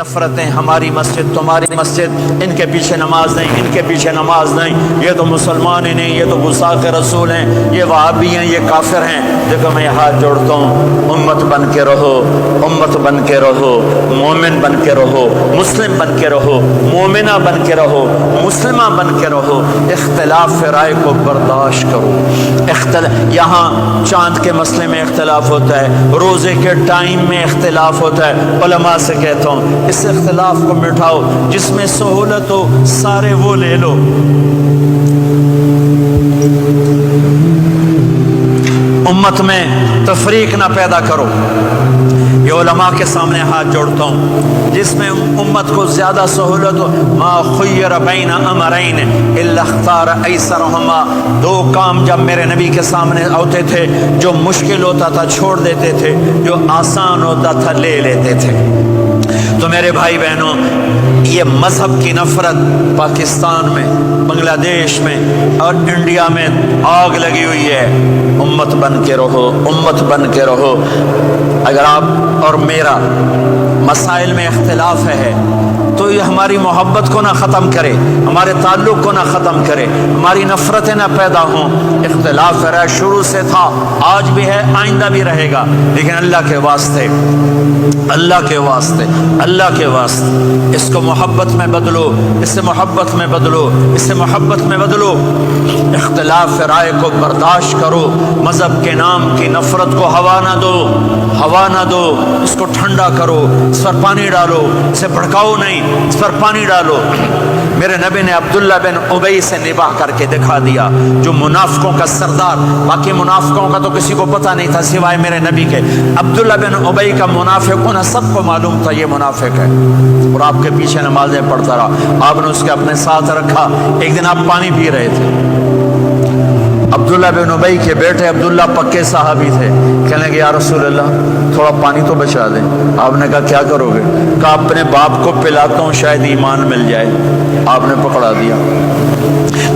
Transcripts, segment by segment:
نفرتیں، ہماری مسجد تمہاری مسجد، ان کے پیچھے نماز نہیں، ان کے پیچھے نماز نہیں، یہ تو مسلمان ہی نہیں، یہ تو گستاخ رسول ہیں، یہ وہابی ہیں، یہ کافر ہیں۔ دیکھو میں ہاتھ جوڑتا ہوں، امت بن کے رہو، امت بن کے رہو، مومن بن کے رہو، مسلم بن کے رہو، مومنہ بن کے رہو، مسلمہ بن کے رہو، اختلاف رائے کو برداشت کرو۔ یہاں چاند کے مسئلے میں اختلاف ہوتا ہے، روزے کے ٹائم میں اختلاف ہوتا ہے، علماء سے کہتا ہوں اس اختلاف کو مٹھاؤ، جس میں سہولت ہو سارے وہ لے لو۔ امت میں تفریق نہ پیدا کرو۔ یہ علماء کے سامنے ہاتھ جوڑتا ہوں، جس میں امت کو زیادہ سہولت ہو، ما خیر بین امرین الا اختار ایسرہما، دو کام جب میرے نبی کے سامنے ہوتے تھے، جو مشکل ہوتا تھا چھوڑ دیتے تھے، جو آسان ہوتا تھا لے لیتے تھے۔ تو میرے بھائی بہنوں، یہ مذہب کی نفرت پاکستان میں، بنگلہ دیش میں اور انڈیا میں آگ لگی ہوئی ہے۔ امت بن کے رہو، امت بن کے رہو۔ اگر آپ اور میرا مسائل میں اختلاف ہے تو یہ ہماری محبت کو نہ ختم کرے، ہمارے تعلق کو نہ ختم کرے، ہماری نفرتیں نہ پیدا ہوں۔ اختلاف ہے، شروع سے تھا، آج بھی ہے، آئندہ بھی رہے گا، لیکن اللہ کے واسطے، اللہ کے واسطے، اللہ کے واسطے اس کو محبت میں بدلو، اس سے محبت میں بدلو، اس سے محبت میں بدلو۔ اختلاف رائے کو برداشت کرو، مذہب کے نام کی نفرت کو ہوا نہ دو، ہوا نہ دو، اس کو ٹھنڈا کرو، اس پر پانی ڈالو، اسے بھڑکاؤ نہیں، اس پر پانی ڈالو۔ میرے نبی نے عبداللہ بن ابی سے نباہ کر کے دکھا دیا، جو منافقوں کا سردار، باقی منافقوں کا تو کسی کو پتہ نہیں تھا سوائے میرے نبی کے، عبداللہ بن ابی کا منافق ہونا سب کو معلوم تھا، یہ منافق ہے، اور آپ کے پیچھے نمازیں پڑھتا رہا، آپ نے اس کے اپنے ساتھ رکھا۔ ایک دن آپ پانی پی رہے تھے، عبداللہ بن ابی کے بیٹے عبداللہ پکے صحابی تھے، کہنے لگے یا رسول اللہ تھوڑا پانی تو بچا دیں۔ آپ نے کہا کیا کرو گے؟ کہا اپنے باپ کو پلاتا ہوں شاید ایمان مل جائے۔ آپ نے پکڑا دیا،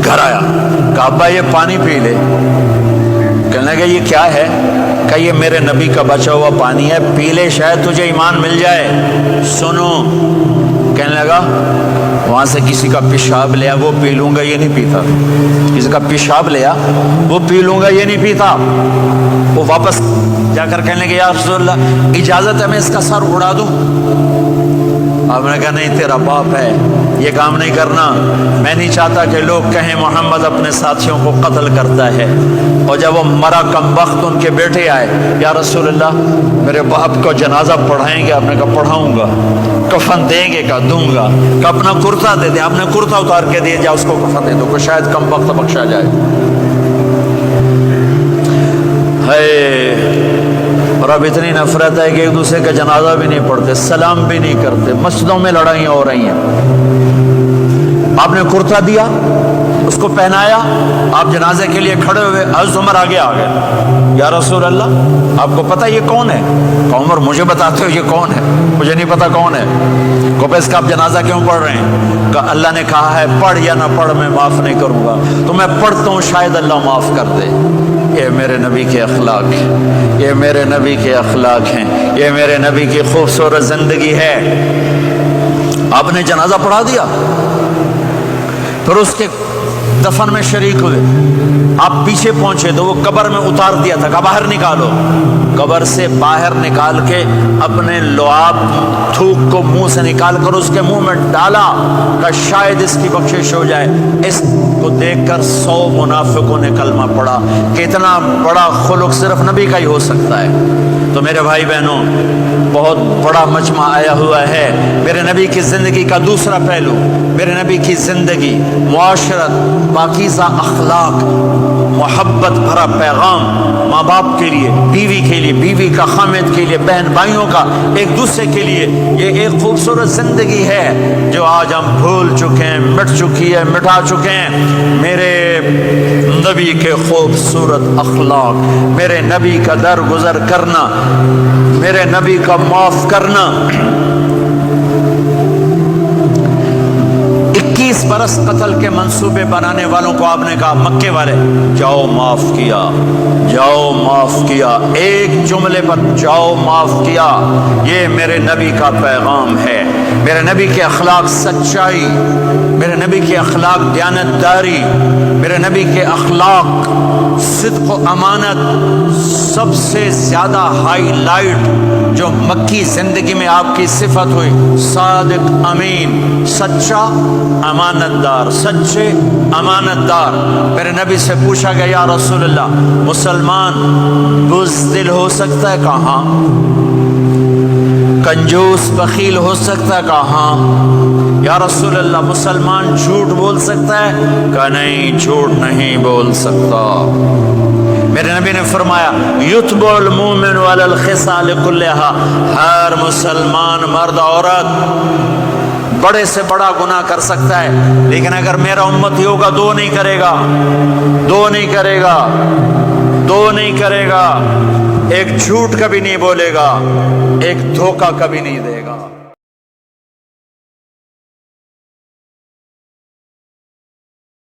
گھر آیا، کہا ابا یہ پانی پی لے۔ کہنے لگے یہ کیا ہے؟ کہا یہ میرے نبی کا بچا ہوا پانی ہے، پی لے شاید تجھے ایمان مل جائے۔ سنو، کہنے لگا وہاں سے کسی کا پیشاب لیا وہ پی لوں گا، یہ نہیں پیتا۔ کسی کا پیشاب لیا وہ پی لوں گا، یہ نہیں پیتا۔ وہ واپس جا کر کہنے لگے یا رسول اللہ اجازت ہے میں اس کا سر اڑا دوں؟ آپ نے کہا نہیں، تیرا باپ ہے، یہ کام نہیں کرنا، میں نہیں چاہتا کہ لوگ کہیں محمد اپنے ساتھیوں کو قتل کرتا ہے۔ اور جب وہ مرا کم وقت ان کے بیٹے آئے، یا رسول اللہ میرے باپ کو جنازہ پڑھائیں گے؟ آپ نے کہا پڑھاؤں گا۔ کفن دیں گے؟ کہا دوں گا۔ کہ اپنا کرتا دے دیں؟ آپ نے کرتا اتار کے دیا، جا اس کو کفن دے دو کہ شاید کم وقت بخشا جائے۔ اور اب اتنی نفرت ہے کہ ایک دوسرے کا جنازہ بھی نہیں پڑھتے، سلام بھی نہیں کرتے، مسجدوں میں لڑائیاں ہو رہی ہیں۔ آپ نے کرتا دیا، اس کو پہنایا، آپ جنازے کے لیے کھڑے ہوئے، حضرت عمر آگے آ گئے، یا رسول اللہ آپ کو پتہ یہ کون ہے؟ کہ عمر مجھے بتاتے ہو یہ کون ہے؟ مجھے نہیں پتا کون ہے۔ کہ اس کا آپ جنازہ کیوں پڑھ رہے ہیں؟ کہ اللہ نے کہا ہے پڑھ یا نہ پڑھ میں معاف نہیں کروں گا، تو میں پڑھتا ہوں شاید اللہ معاف کر دے۔ یہ میرے نبی کے اخلاق ہیں، یہ میرے نبی کے اخلاق ہیں، یہ میرے نبی کی خوبصورت زندگی ہے۔ آپ نے جنازہ پڑھا دیا، پھر اس کے دفن میں شریک ہوئے، آپ پیچھے پہنچے تو وہ قبر میں اتار دیا تھا، کہ باہر نکالو۔ قبر سے باہر نکال کے اپنے لعاب تھوک کو منہ سے نکال کر اس کے منہ میں ڈالا کہ شاید اس کی بخشش ہو جائے۔ اس کو دیکھ کر 100 منافقوں نے کلمہ پڑھا کہ اتنا بڑا خلق صرف نبی کا ہی ہو سکتا ہے۔ تو میرے بھائی بہنوں، بہت بڑا مجمع آیا ہوا ہے۔ میرے نبی کی زندگی کا دوسرا پہلو، میرے نبی کی زندگی، معاشرت، پاکیزہ اخلاق، محبت بھرا پیغام، ماں باپ کے لیے، بیوی کے لیے، بیوی کا خامد کے لیے، بہن بھائیوں کا ایک دوسرے کے لیے، یہ ایک خوبصورت زندگی ہے جو آج ہم بھول چکے ہیں، مٹ چکی ہے، مٹا چکے ہیں۔ میرے نبی کے خوبصورت اخلاق، میرے نبی کا درگزر کرنا، میرے نبی کا معاف کرنا۔ 21 برس قتل کے منصوبے بنانے والوں کو آپ نے کہا مکے والے جاؤ معاف کیا، جاؤ معاف کیا، ایک جملے پر جاؤ معاف کیا۔ یہ میرے نبی کا پیغام ہے، میرے نبی کے اخلاق سچائی، میرے نبی کے اخلاق دیانتداری، میرے نبی کے اخلاق صدق و امانت۔ سب سے زیادہ ہائی لائٹ جو مکی زندگی میں آپ کی صفت ہوئی، صادق امین، سچا امانت دار، سچے امانت دار۔ میرے نبی سے پوچھا گیا یا رسول اللہ مسلمان بزدل ہو سکتا ہے؟ کہاں؟ کنجوس بخیل ہو سکتا ہے؟ کہاں؟ یا رسول اللہ مسلمان جھوٹ بول سکتا ہے؟ کہا نہیں، جھوٹ نہیں بول سکتا۔ میرے نبی نے فرمایا یتبع المؤمن علی الخصال کلھا، ہر مسلمان مرد عورت بڑے سے بڑا گناہ کر سکتا ہے، لیکن اگر میرا امتی ہوگا دو نہیں کرے گا، دو نہیں کرے گا، دو نہیں کرے گا، ایک جھوٹ کبھی نہیں بولے گا، ایک دھوکہ کبھی نہیں دے گا۔